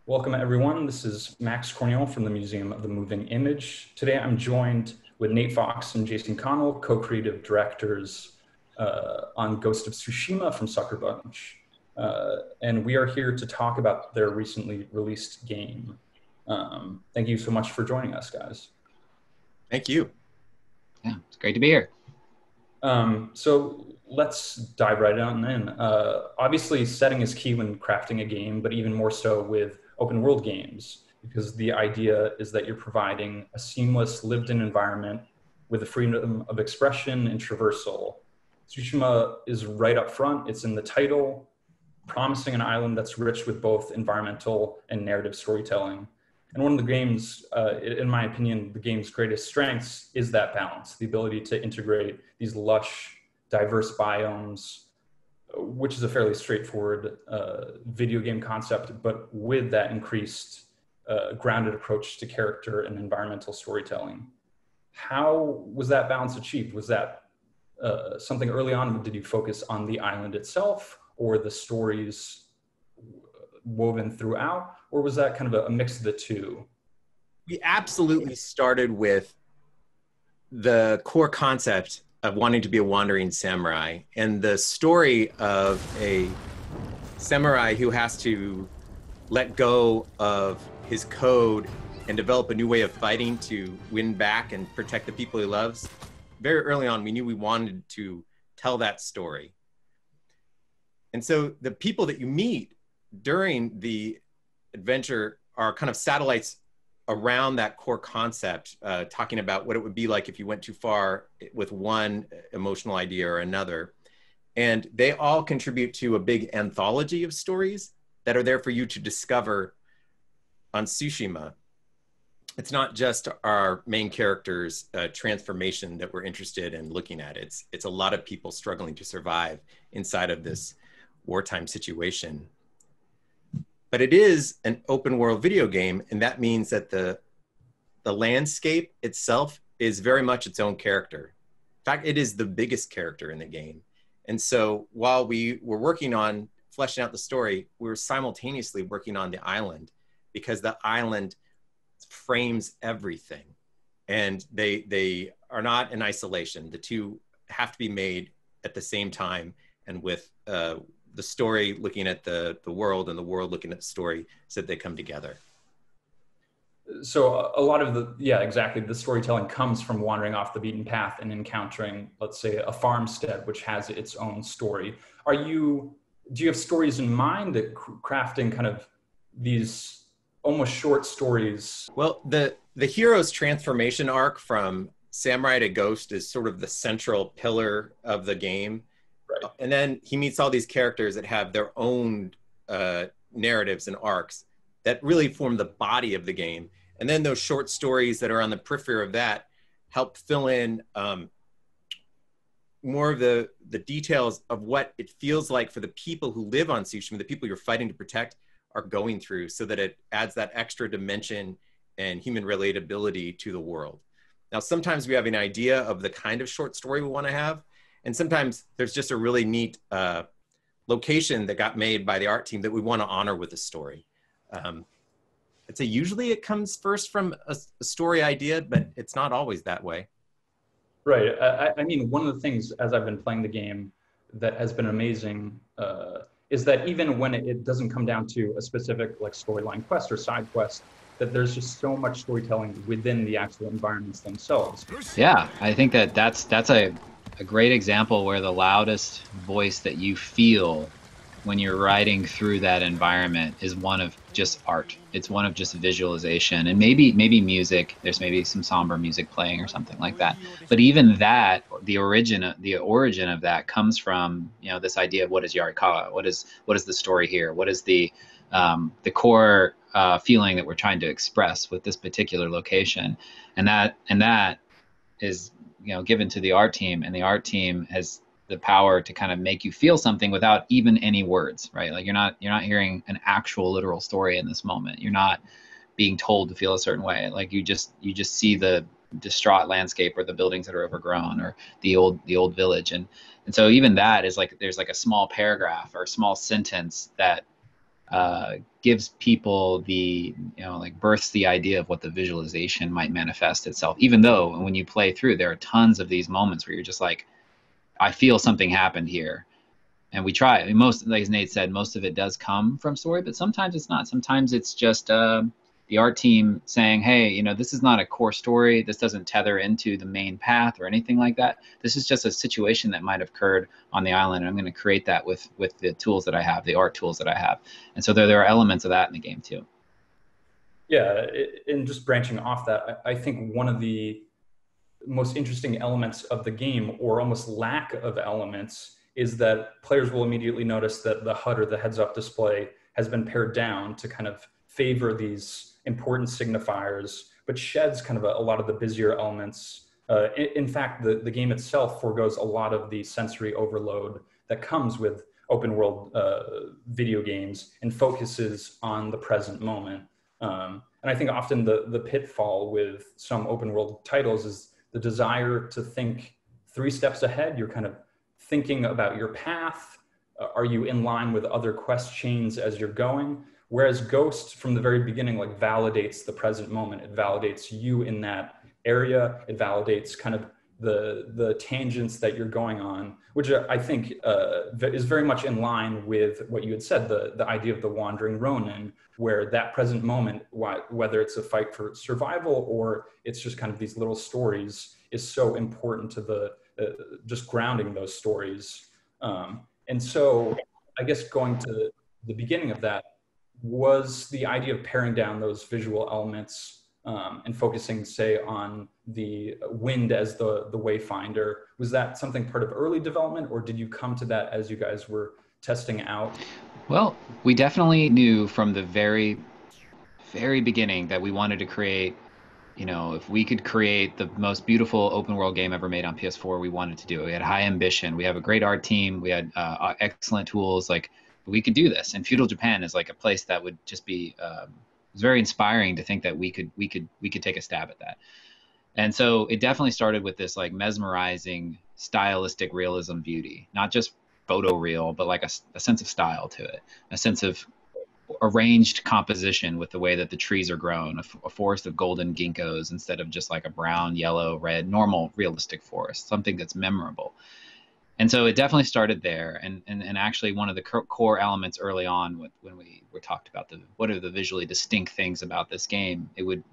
Welcome everyone. This is Max Cornillon from the Museum of the Moving Image. Today I'm joined with Nate Fox and Jason Connell, co-creative directors on Ghost of Tsushima from Sucker Punch. And we are here to talk about their recently released game. Thank you so much for joining us, guys. Thank you. Yeah, it's great to be here. So let's dive right on in. Obviously, setting is key when crafting a game, but even more so with open world games, because the idea is that you're providing a seamless lived-in environment with the freedom of expression and traversal. Tsushima is right up front. It's in the title, promising an island that's rich with both environmental and narrative storytelling. And one of the game's, in my opinion, the game's greatest strengths is that balance, the ability to integrate these lush, diverse biomes, which is a fairly straightforward video game concept, but with that increased grounded approach to character and environmental storytelling. How was that balance achieved? Was that something early on? Did you focus on the island itself or the stories woven throughout, or was that kind of a mix of the two? We absolutely started with the core concept of wanting to be a wandering samurai and the story of a samurai who has to let go of his code and develop a new way of fighting to win back and protect the people he loves. Very early on, we knew we wanted to tell that story. And so the people that you meet during the adventure are kind of satellites around that core concept, talking about what it would be like if you went too far with one emotional idea or another. And they all contribute to a big anthology of stories that are there for you to discover on Tsushima. It's not just our main character's transformation that we're interested in looking at. It's a lot of people struggling to survive inside of this wartime situation. But it is an open world video game, and that means that the landscape itself is very much its own character. In fact, it is the biggest character in the game. And so while we were working on fleshing out the story, we were simultaneously working on the island, because the island frames everything. And they are not in isolation. The two have to be made at the same time, and with the story looking at the world and the world looking at the story, so that they come together. So a lot of the storytelling comes from wandering off the beaten path and encountering, let's say, a farmstead, which has its own story. Do you have stories in mind that crafting kind of these almost short stories? Well, the hero's transformation arc from samurai to ghost is sort of the central pillar of the game. Right. And then he meets all these characters that have their own narratives and arcs that really form the body of the game. And then those short stories that are on the periphery of that help fill in more of the details of what it feels like for the people who live on Tsushima, the people you're fighting to protect, are going through, so that it adds that extra dimension and human relatability to the world. Now, sometimes we have an idea of the kind of short story we want to have, and sometimes there's just a really neat location that got made by the art team that we want to honor with a story. I'd say usually it comes first from a story idea, but it's not always that way. Right. I mean, one of the things as I've been playing the game that has been amazing is that even when it doesn't come down to a specific like storyline quest or side quest, that there's just so much storytelling within the actual environments themselves. Yeah, I think that's a great example where the loudest voice that you feel when you're riding through that environment is one of just art. It's one of just visualization, and maybe music. There's maybe some somber music playing or something like that. But even that, the origin of that comes from, you know, this idea of what is Yarikawa? What is the story here? What is the core feeling that we're trying to express with this particular location? And that is, you know, given to the art team, and the art team has the power to kind of make you feel something without even any words, right? Like you're not hearing an actual literal story in this moment. You're not being told to feel a certain way. Like you just see the distraught landscape, or the buildings that are overgrown, or the old village. And so even that is like, there's like a small paragraph or a small sentence that gives people the, like births the idea of what the visualization might manifest itself. Even though when you play through, there are tons of these moments where you're just like, I feel something happened here. And we try. I mean, most, like as Nate said, most of it does come from story, but sometimes it's not. Sometimes it's just the art team saying, hey, this is not a core story. This doesn't tether into the main path or anything like that. This is just a situation that might have occurred on the island. And I'm going to create that with the tools that I have, the art tools that I have. And so there are elements of that in the game too. Yeah, and just branching off that, I think one of the most interesting elements of the game, or almost lack of elements, is that players will immediately notice that the HUD, or the heads-up display, has been pared down to kind of favor these important signifiers, but sheds kind of a lot of the busier elements. In fact, the game itself forgoes a lot of the sensory overload that comes with open world video games and focuses on the present moment. And I think often the pitfall with some open world titles is the desire to think 3 steps ahead. You're kind of thinking about your path. Are you in line with other quest chains as you're going? Whereas Ghost, from the very beginning, like validates the present moment. It validates you in that area. It validates kind of the tangents that you're going on, which I think is very much in line with what you had said, the idea of the wandering Ronin, where that present moment, whether it's a fight for survival or it's just kind of these little stories, is so important to the just grounding those stories. And so I guess going to the beginning of that was the idea of paring down those visual elements and focusing, say, on the wind as the wayfinder. Was that something part of early development, or did you come to that as you guys were testing out? Well, we definitely knew from the very, very beginning that we wanted to create, if we could create the most beautiful open world game ever made on PS4, we wanted to do it. We had high ambition. We have a great art team. We had excellent tools. Like, we could do this. And feudal Japan is like a place that would just be, it's very inspiring to think that we could take a stab at that. And so it definitely started with this like mesmerizing stylistic realism beauty, not just photoreal, but like a sense of style to it, a sense of arranged composition with the way that the trees are grown, a forest of golden ginkgos instead of just like a brown, yellow, red, normal, realistic forest, something that's memorable. And so it definitely started there. And actually one of the core elements early on when we were talked about what are the visually distinct things about this game,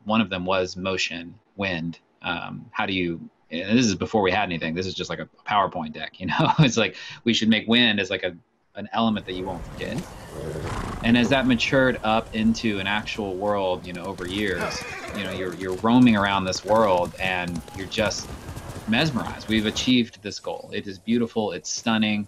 one of them was motion, wind. How do you, and this is before we had anything, this is just like a PowerPoint deck, it's like we should make wind as like an element that you won't forget. And as that matured up into an actual world, over years, you're roaming around this world and you're just mesmerized. We've achieved this goal. It is beautiful. It's stunning.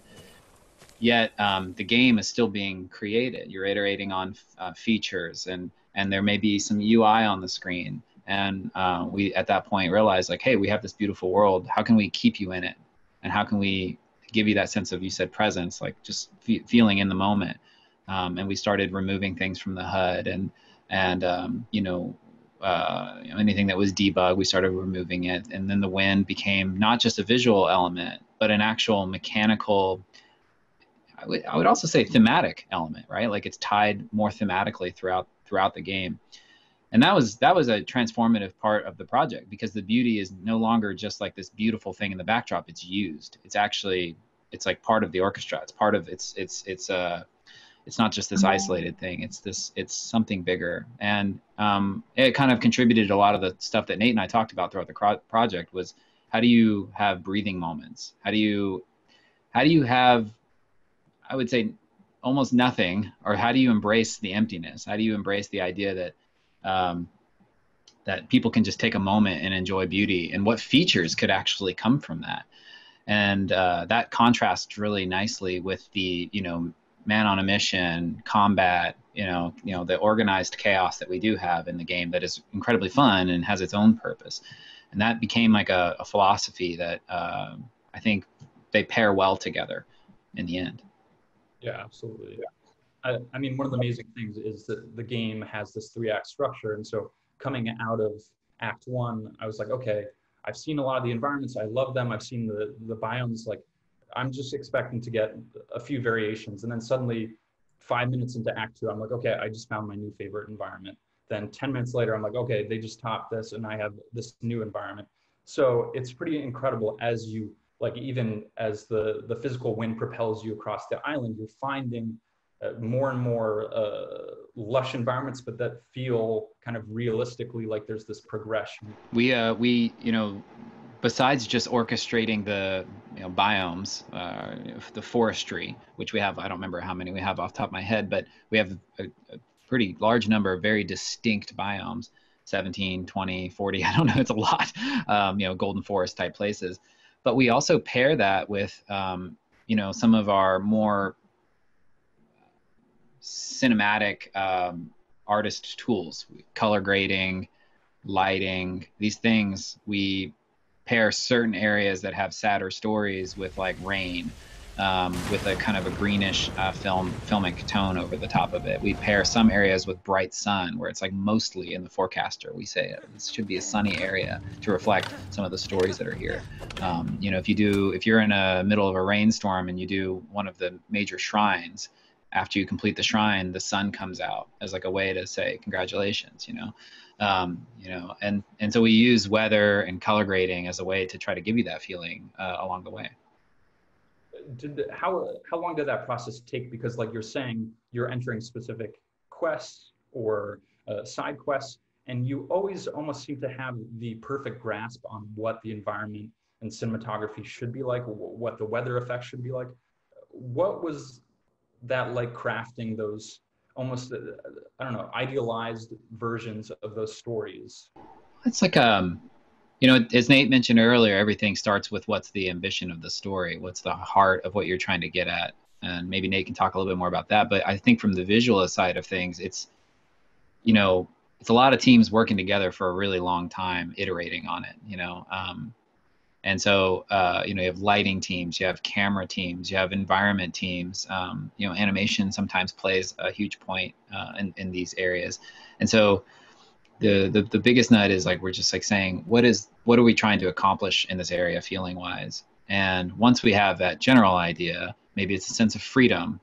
Yet the game is still being created. You're iterating on features, and there may be some UI on the screen. And we at that point realized, like, hey, we have this beautiful world. How can we keep you in it? And how can we give you that sense of, you said, presence, like just feeling in the moment? And we started removing things from the HUD and anything that was debug, we started removing it. And then the wind became not just a visual element, but an actual mechanical, I would also say thematic element, right? Like it's tied more thematically throughout the game. And that was a transformative part of the project, because the beauty is no longer just like this beautiful thing in the backdrop. It's used. It's like part of the orchestra. It's part of it's not just this isolated thing. It's something bigger. And it kind of contributed to a lot of the stuff that Nate and I talked about throughout the project was, how do you have breathing moments? How do you have, I would say, almost nothing? Or how do you embrace the emptiness? How do you embrace the idea that people can just take a moment and enjoy beauty, and what features could actually come from that? And that contrasts really nicely with the, man on a mission, combat, the organized chaos that we do have in the game that is incredibly fun and has its own purpose. And that became like a philosophy that I think they pair well together in the end. Yeah, absolutely. I mean, one of the amazing things is that the game has this 3-act structure. And so coming out of Act 1, I was like, okay, I've seen a lot of the environments. I love them. I've seen the biomes. Like, I'm just expecting to get a few variations. And then suddenly 5 minutes into Act 2, I'm like, okay, I just found my new favorite environment. Then 10 minutes later, I'm like, okay, they just topped this and I have this new environment. So it's pretty incredible as you, like, even as the physical wind propels you across the island, you're finding more and more lush environments, but that feel kind of realistically like there's this progression. We besides just orchestrating the biomes, the forestry, which we have, I don't remember how many we have off the top of my head, but we have a pretty large number of very distinct biomes, 17, 20, 40, I don't know, it's a lot, golden forest type places. But we also pair that with, some of our more cinematic artist tools, color grading, lighting, these things. We pair certain areas that have sadder stories with like rain, with a kind of a greenish filmic tone over the top of it. We pair some areas with bright sun, where it's like mostly in the forecaster. We say this should be a sunny area to reflect some of the stories that are here. If you're in a middle of a rainstorm and you do one of the major shrines, after you complete the shrine, the sun comes out as like a way to say congratulations, and so we use weather and color grading as a way to try to give you that feeling along the way. How long did that process take? Because like you're saying, you're entering specific quests or side quests, and you always almost seem to have the perfect grasp on what the environment and cinematography should be like, what the weather effects should be like. What was that like, crafting those almost idealized versions of those stories? It's like as Nate mentioned earlier, everything starts with what's the ambition of the story, what's the heart of what you're trying to get at, and maybe Nate can talk a little bit more about that. But I think from the visual side of things, it's a lot of teams working together for a really long time, iterating on it. And so, you have lighting teams, you have camera teams, you have environment teams. Animation sometimes plays a huge point in these areas. And so the biggest nut is like, we're just like saying, what are we trying to accomplish in this area feeling wise? And once we have that general idea, maybe it's a sense of freedom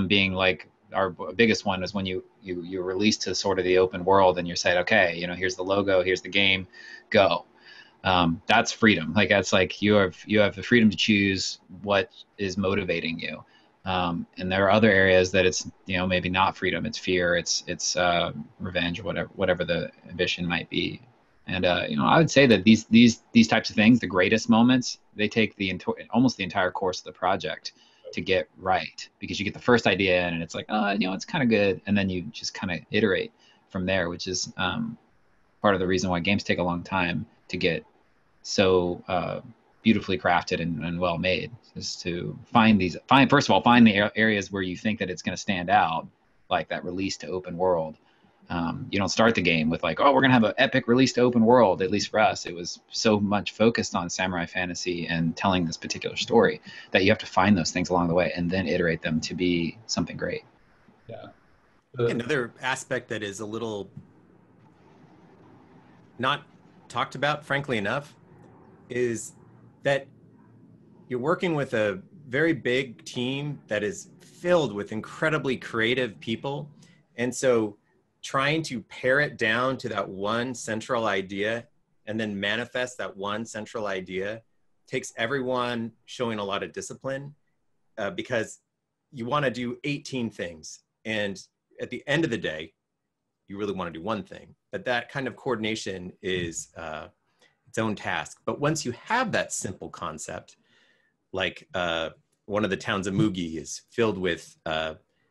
being like, our biggest one is when you're released to sort of the open world and you're saying, okay, here's the logo, here's the game, go. That's freedom. Like, that's like you have the freedom to choose what is motivating you. And there are other areas that it's maybe not freedom, it's fear, it's revenge, or whatever the ambition might be. And I would say that these types of things, the greatest moments, they take almost the entire course of the project to get right, because you get the first idea in and it's like, it's kind of good, and then you just kind of iterate from there, which is part of the reason why games take a long time to get so beautifully crafted and well made, is to find the areas where you think that it's going to stand out, like that release to open world. You don't start the game with like, oh, we're going to have an epic release to open world. At least for us, it was so much focused on samurai fantasy and telling this particular story that you have to find those things along the way and then iterate them to be something great. Yeah. Another aspect that is a little not talked about, frankly enough, is that you're working with a very big team that is filled with incredibly creative people. And so trying to pare it down to that one central idea and then manifest that one central idea takes everyone showing a lot of discipline, because you want to do 18 things. And at the end of the day, you really want to do one thing. But that kind of coordination is its own task. But once you have that simple concept, like one of the towns of Mugi is filled with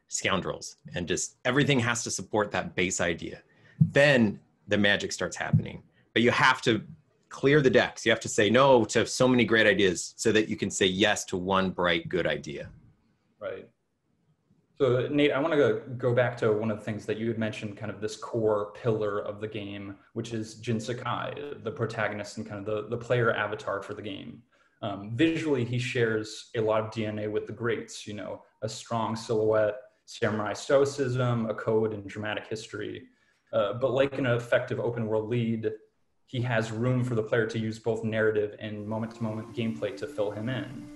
scoundrels, and just everything has to support that base idea, then the magic starts happening. But you have to clear the decks. You have to say no to so many great ideas so that you can say yes to one bright, good idea. Right. So Nate, I want to go back to one of the things that you had mentioned, kind of this core pillar of the game, which is Jin Sakai, the protagonist and kind of the player avatar for the game. Visually, he shares a lot of DNA with the greats, a strong silhouette, samurai stoicism, a code, and dramatic history. But like an effective open world lead, he has room for the player to use both narrative and moment-to-moment gameplay to fill him in.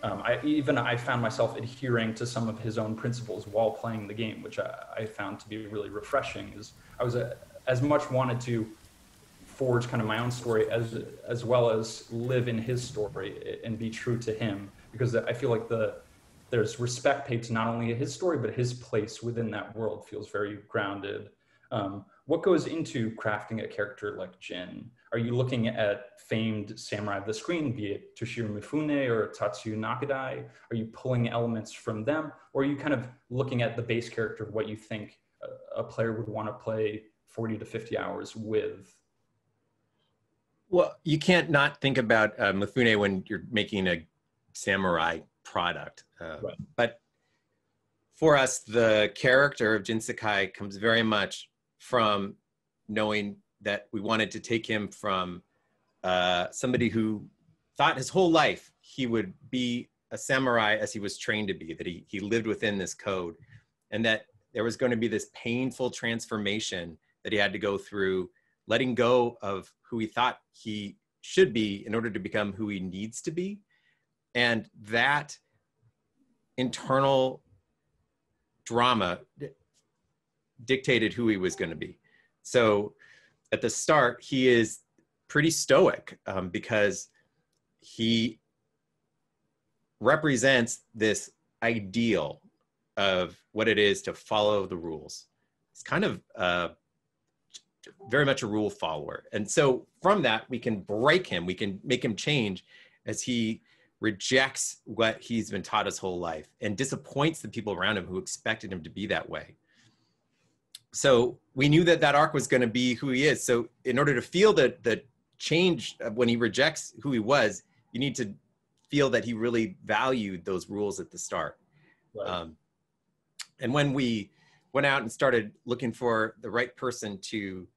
I found myself adhering to some of his own principles while playing the game, which I found to be really refreshing. Is I was as much wanted to forge kind of my own story as well as live in his story and be true to him, because I feel like there's respect paid to not only his story but his place within that world feels very grounded. What goes into crafting a character like Jin? Are you looking at famed samurai of the screen, be it Toshiro Mifune or Tatsuya Nakadai? Are you pulling elements from them, or are you kind of looking at the base character of what you think a player would want to play 40 to 50 hours with? Well, you can't not think about Mifune when you're making a samurai product. Right. But for us, the character of Jin Sakai comes very much from knowing that we wanted to take him from somebody who thought his whole life he would be a samurai as he was trained to be, that he lived within this code, and that there was going to be this painful transformation that he had to go through, letting go of who he thought he should be in order to become who he needs to be. And that internal drama dictated who he was going to be. So at the start, he is pretty stoic because he represents this ideal of what it is to follow the rules. It's kind of very much a rule follower. And so from that, we can break him. We can make him change as he rejects what he's been taught his whole life and disappoints the people around him who expected him to be that way. So we knew that that arc was going to be who he is. So in order to feel the change when he rejects who he was, you need to feel that he really valued those rules at the start. Right. And when we went out and started looking for the right person to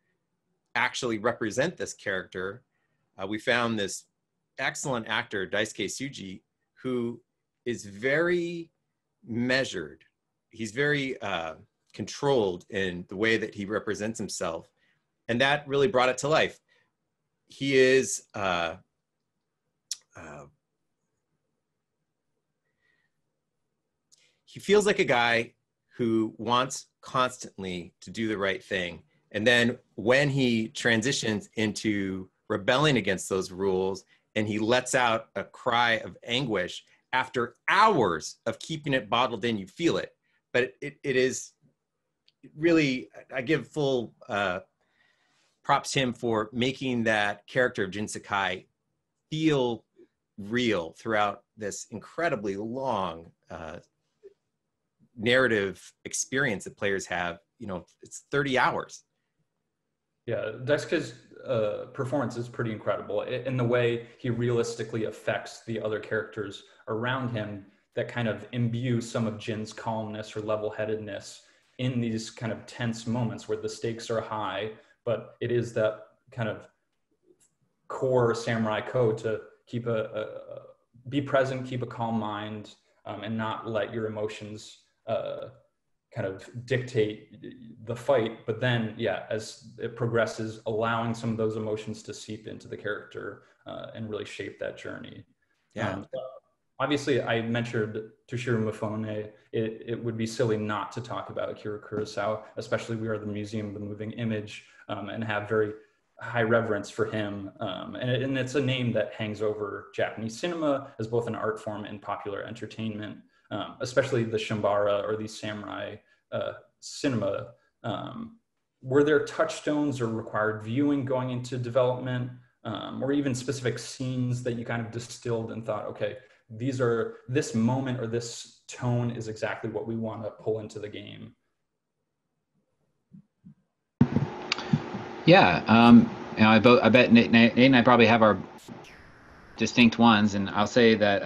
actually represent this character, we found this excellent actor, Daisuke Tsuji, who is very measured. He's very controlled in the way that he represents himself. And that really brought it to life. He is he feels like a guy who wants constantly to do the right thing. And then when he transitions into rebelling against those rules and he lets out a cry of anguish, after hours of keeping it bottled in, you feel it. But it is really, I give full props to him for making that character of Jin Sakai feel real throughout this incredibly long narrative experience that players have. You know, it's 30 hours. Yeah, Daisuke's performance is pretty incredible in the way he realistically affects the other characters around him that kind of imbue some of Jin's calmness or level-headedness in these kind of tense moments where the stakes are high, but it is that kind of core samurai code to keep be present, keep a calm mind, and not let your emotions kind of dictate the fight. But then, yeah, as it progresses, allowing some of those emotions to seep into the character and really shape that journey. Yeah. Obviously, I mentioned Toshiro Mifune. It would be silly not to talk about Akira Kurosawa, especially we are the Museum of the Moving Image and have very high reverence for him. And it's a name that hangs over Japanese cinema as both an art form and popular entertainment, especially the Shambara or these samurai cinema. Were there touchstones or required viewing going into development, or even specific scenes that you kind of distilled and thought, okay, this moment or this tone is exactly what we want to pull into the game? Yeah, you know, I bet Nate and I probably have our distinct ones, and I'll say that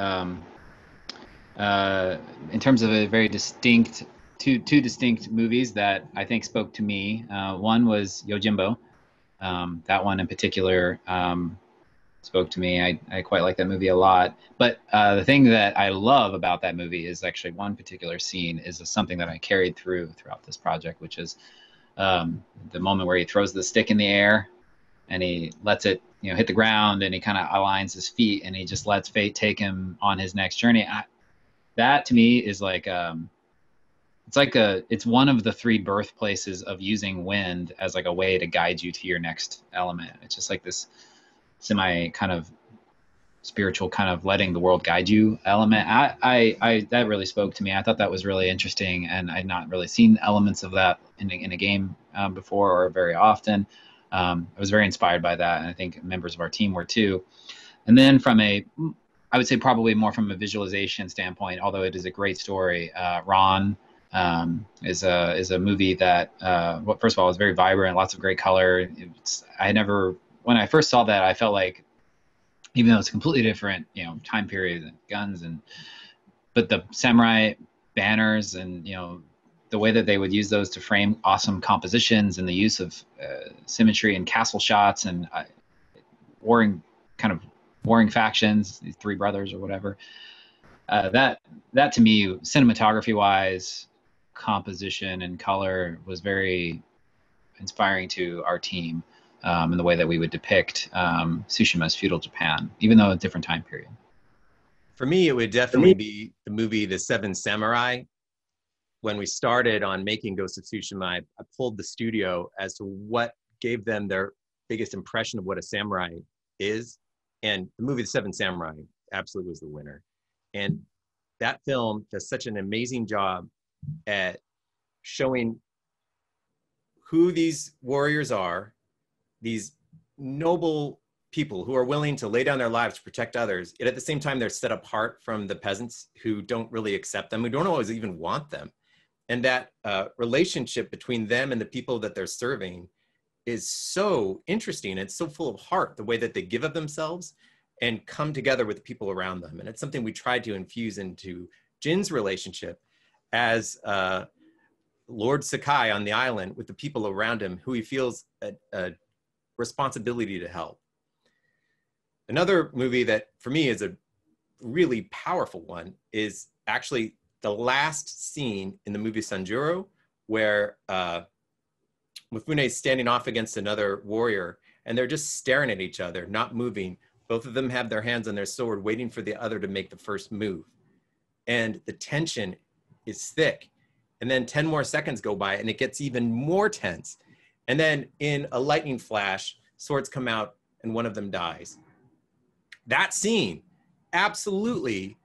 in terms of a very distinct, two distinct movies that I think spoke to me. One was Yojimbo. That one in particular spoke to me. I quite like that movie a lot. But the thing that I love about that movie is actually one particular scene is something that I carried throughout this project, which is the moment where he throws the stick in the air and he lets it, hit the ground, and he kind of aligns his feet, and he just lets fate take him on his next journey. That to me is like, it's one of the three birthplaces of using wind as like a way to guide you to your next element. It's just like this semi kind of spiritual kind of letting the world guide you element. I that really spoke to me. I thought that was really interesting, and I'd not really seen elements of that in a game before, or very often. I was very inspired by that, and I think members of our team were too. And then I would say probably more from a visualization standpoint, although it is a great story, Ron is a movie that, first of all, is very vibrant, lots of great color. When I first saw that, I felt like, even though it's a completely different, time period and guns, but the samurai banners and, the way that they would use those to frame awesome compositions, and the use of symmetry and castle shots and warring factions, these three brothers or whatever. That to me, cinematography wise, composition and color, was very inspiring to our team. In the way that we would depict Tsushima's feudal Japan, even though a different time period. For me, it would definitely be the movie The Seven Samurai. When we started on making Ghost of Tsushima, I pulled the studio as to what gave them their biggest impression of what a samurai is. And the movie The Seven Samurai absolutely was the winner. And that film does such an amazing job at showing who these warriors are, these noble people who are willing to lay down their lives to protect others, yet at the same time they're set apart from the peasants who don't really accept them, who don't always even want them. And that relationship between them and the people that they're serving is so interesting. It's so full of heart, the way that they give of themselves and come together with the people around them. And it's something we tried to infuse into Jin's relationship as Lord Sakai on the island with the people around him, who he feels a responsibility to help. Another movie that for me is a really powerful one is actually the last scene in the movie Sanjuro, where Mifune is standing off against another warrior, and they're just staring at each other, not moving. Both of them have their hands on their sword, waiting for the other to make the first move. And the tension is thick. And then 10 more seconds go by, and it gets even more tense. And then in a lightning flash, swords come out and one of them dies. That scene absolutely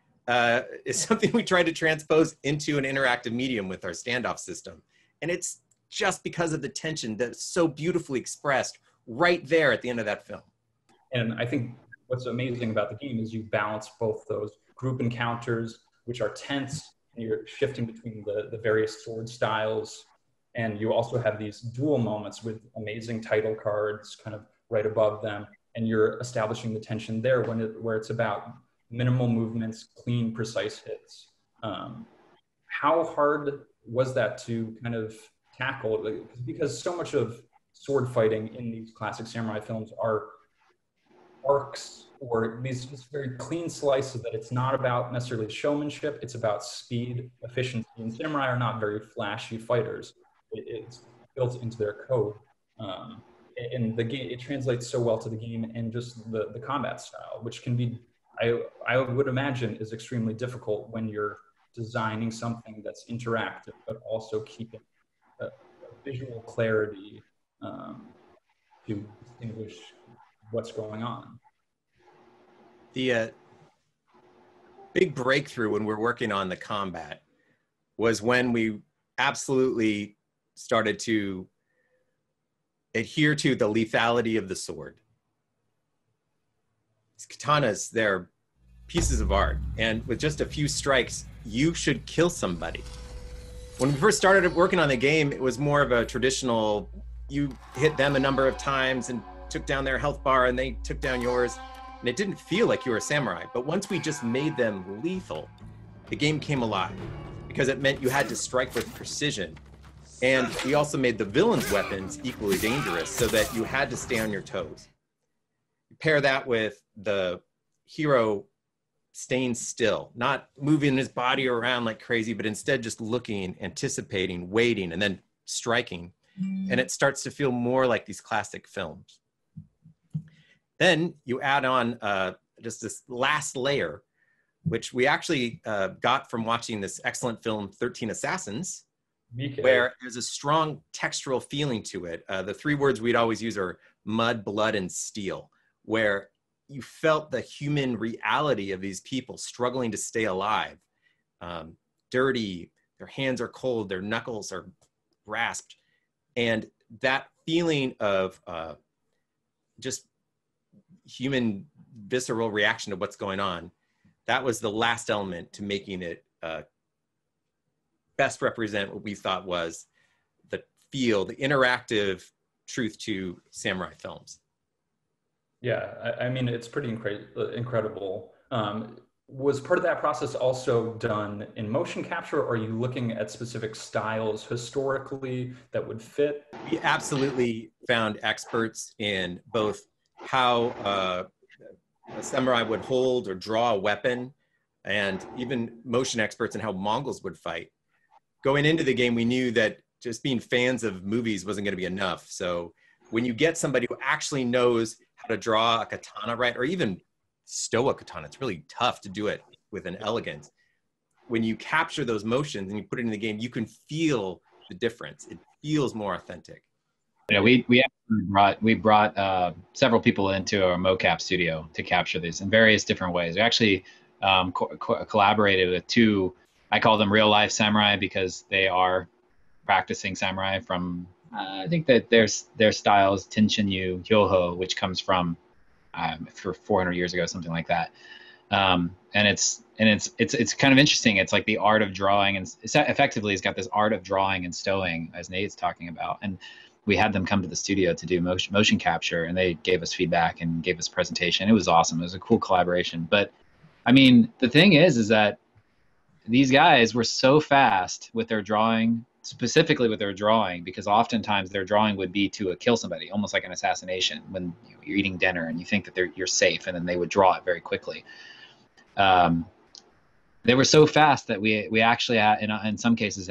is something we tried to transpose into an interactive medium with our standoff system. And it's just because of the tension that's so beautifully expressed right there at the end of that film. And I think what's amazing about the game is you balance both those group encounters, which are tense, and you're shifting between the various sword styles. And you also have these dual moments with amazing title cards kind of right above them. And you're establishing the tension there where it's about minimal movements, clean, precise hits. How hard was that to kind of tackle? Because so much of sword fighting in these classic samurai films are arcs, or these very clean slices that it's not about necessarily showmanship, it's about speed, efficiency. And samurai are not very flashy fighters. It's built into their code. And the game, it translates so well to the game and just the combat style, which can be, I would imagine, is extremely difficult when you're designing something that's interactive, but also keeping a visual clarity to distinguish what's going on. The big breakthrough when we're working on the combat was when we absolutely started to adhere to the lethality of the sword. These katanas, they're pieces of art, and with just a few strikes, you should kill somebody. When we first started working on the game, it was more of a traditional, you hit them a number of times and took down their health bar and they took down yours, and it didn't feel like you were a samurai. But once we just made them lethal, the game came alive, because it meant you had to strike with precision. And we also made the villains' weapons equally dangerous, so that you had to stay on your toes. You pair that with the hero staying still, not moving his body around like crazy, but instead just looking, anticipating, waiting, and then striking. And it starts to feel more like these classic films. Then you add on just this last layer, which we actually got from watching this excellent film, 13 Assassins, where there's a strong textural feeling to it. The three words we'd always use are mud, blood, and steel, where you felt the human reality of these people struggling to stay alive. Dirty, their hands are cold, their knuckles are grasped. And that feeling of just human visceral reaction to what's going on, that was the last element to making it best represent what we thought was the feel, the interactive truth to samurai films. Yeah, I mean, it's pretty incredible. Was part of that process also done in motion capture, or are you looking at specific styles historically that would fit? We absolutely found experts in both how a samurai would hold or draw a weapon, and even motion experts in how Mongols would fight. Going into the game, we knew that just being fans of movies wasn't going to be enough. So when you get somebody who actually knows how to draw a katana right, or even stow a katana, it's really tough to do it with an elegance. When you capture those motions and you put it in the game, you can feel the difference. It feels more authentic. Yeah, we brought several people into our mocap studio to capture these in various different ways. We actually collaborated with two, I call them real life samurai because they are practicing samurai from, I think that their style is Tenshinryu Hyoho, which comes from for 400 years ago, something like that. And it's kind of interesting. It's like the art of drawing, and effectively it's got this art of drawing and stowing, as Nate's talking about. And we had them come to the studio to do motion capture, and they gave us feedback and gave us a presentation. It was awesome. It was a cool collaboration. But I mean, the thing is that these guys were so fast with their drawing, specifically with their drawing, because oftentimes their drawing would be to kill somebody, almost like an assassination when you're eating dinner and you think that you're safe, and then they would draw it very quickly. They were so fast that we actually, in some cases,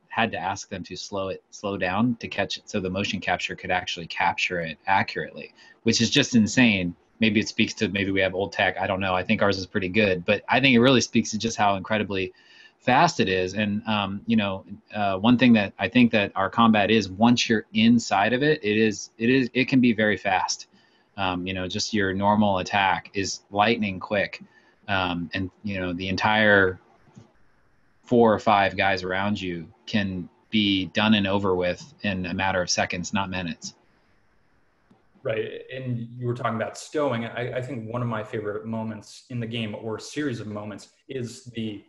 had to ask them to slow down to catch it, so the motion capture could actually capture it accurately, which is just insane. Maybe it speaks to, maybe we have old tech, I don't know. I think ours is pretty good, but I think it really speaks to just how incredibly fast it is. And one thing that I think that our combat is, once you're inside of it, it can be very fast. Just your normal attack is lightning quick, and the entire 4 or 5 guys around you can be done and over with in a matter of seconds, not minutes. Right, and you were talking about stowing. I think one of my favorite moments in the game, or series of moments, is the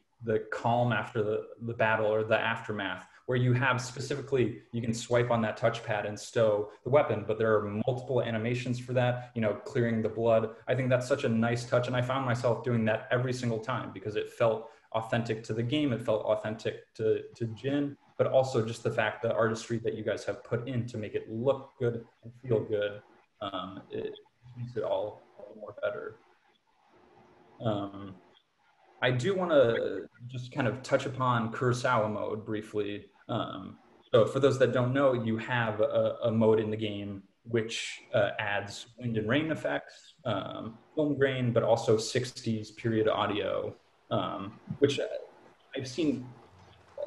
calm after the battle, or the aftermath, where you have specifically, you can swipe on that touchpad and stow the weapon, but there are multiple animations for that, clearing the blood. I think that's such a nice touch, and I found myself doing that every single time because it felt authentic to the game, it felt authentic to Jin, but also just the fact, the artistry that you guys have put in to make it look good and feel good. It makes it all more better. I do want to just kind of touch upon Kurosawa mode briefly. So for those that don't know, you have a mode in the game which adds wind and rain effects, film grain, but also 60s period audio, which I've seen,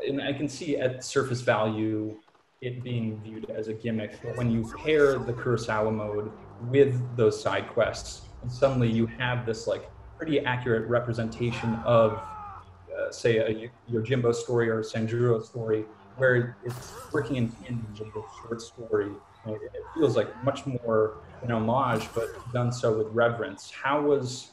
and I can see at surface value it being viewed as a gimmick, but when you pair the Kurosawa mode with those side quests, and suddenly you have this like pretty accurate representation of, say, a Yojimbo story or a Sanjuro story, where it's working in tandem with the short story. It feels like much more an homage, but done so with reverence. How was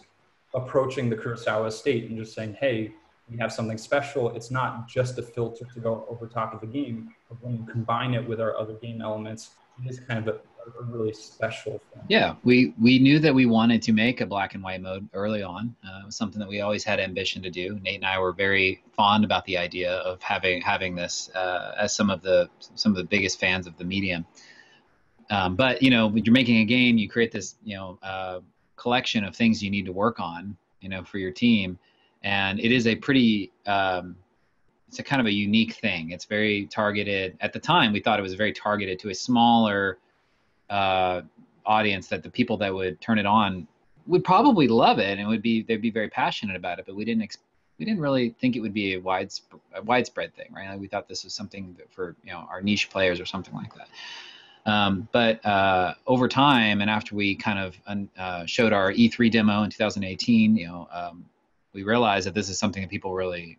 approaching the Kurosawa estate and just saying, hey, we have something special. It's not just a filter to go over top of the game, but when you combine it with our other game elements, it is kind of a really special thing. Yeah, we knew that we wanted to make a black and white mode early on. It was something that we always had ambition to do. Nate and I were very fond about the idea of having this as some of the biggest fans of the medium. But when you're making a game, you create this collection of things you need to work on for your team. And it is a pretty, it's a kind of a unique thing. It's very targeted. At the time, we thought it was very targeted to a smaller audience, that the people that would turn it on would probably love it and they'd be very passionate about it, but we didn't really think it would be a widespread thing, right? Like we thought this was something for, you know, our niche players or something like that. But over time, and after we kind of showed our E3 demo in 2018, you know, we realized that this is something that people really,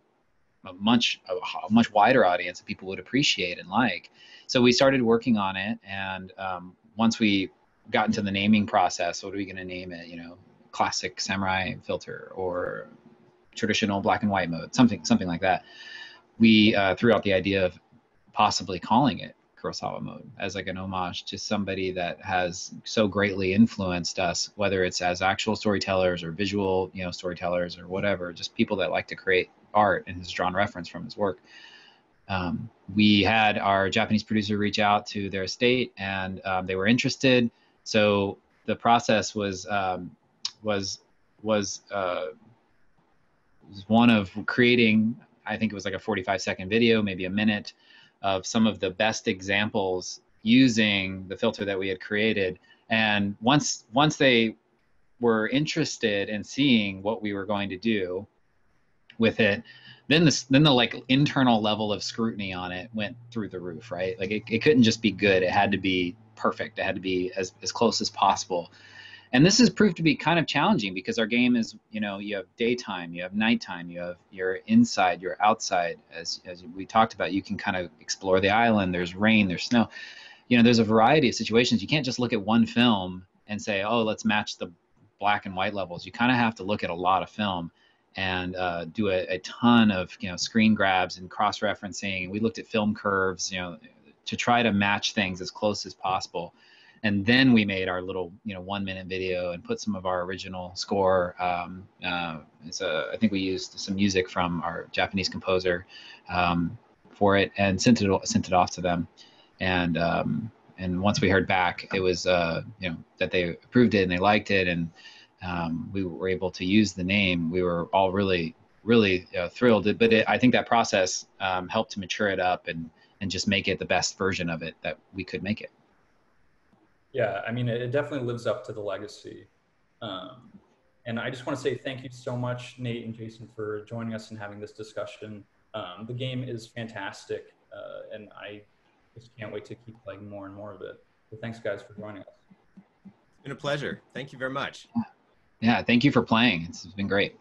a much wider audience that people would appreciate and like. So we started working on it, and once we got into the naming process, what are we going to name it? You know, classic samurai filter or traditional black and white mode, something like that. We threw out the idea of possibly calling it Kurosawa mode as like an homage to somebody that has so greatly influenced us, whether it's as actual storytellers or visual, you know, storytellers or whatever, just people that like to create art and has drawn reference from his work. We had our Japanese producer reach out to their estate, and they were interested. So the process was one of creating, I think it was like a 45-second video, maybe a minute, of some of the best examples using the filter that we had created. And once they were interested in seeing what we were going to do with it, then the like internal level of scrutiny on it went through the roof, right? Like it couldn't just be good. It had to be perfect. It had to be as close as possible. And this has proved to be kind of challenging because our game is, you know, you have daytime, you have nighttime, you're inside, you're outside. As we talked about, you can kind of explore the island. There's rain, there's snow. You know, there's a variety of situations. You can't just look at one film and say, oh, let's match the black and white levels. You kind of have to look at a lot of film and do a ton of, you know, screen grabs and cross-referencing. We looked at film curves, you know, to try to match things as close as possible. And then we made our little, you know, 1-minute video and put some of our original score. I think we used some music from our Japanese composer for it, and sent it off to them. And once we heard back, it was you know, that they approved it and they liked it, and we were able to use the name. We were all really thrilled. But I think that process helped to mature it up and just make it the best version of it that we could make it. Yeah, I mean, it definitely lives up to the legacy. And I just want to say thank you so much, Nate and Jason, for joining us and having this discussion. The game is fantastic, and I just can't wait to keep playing more and more of it. So thanks, guys, for joining us. It's been a pleasure. Thank you very much. Yeah, thank you for playing. It's been great.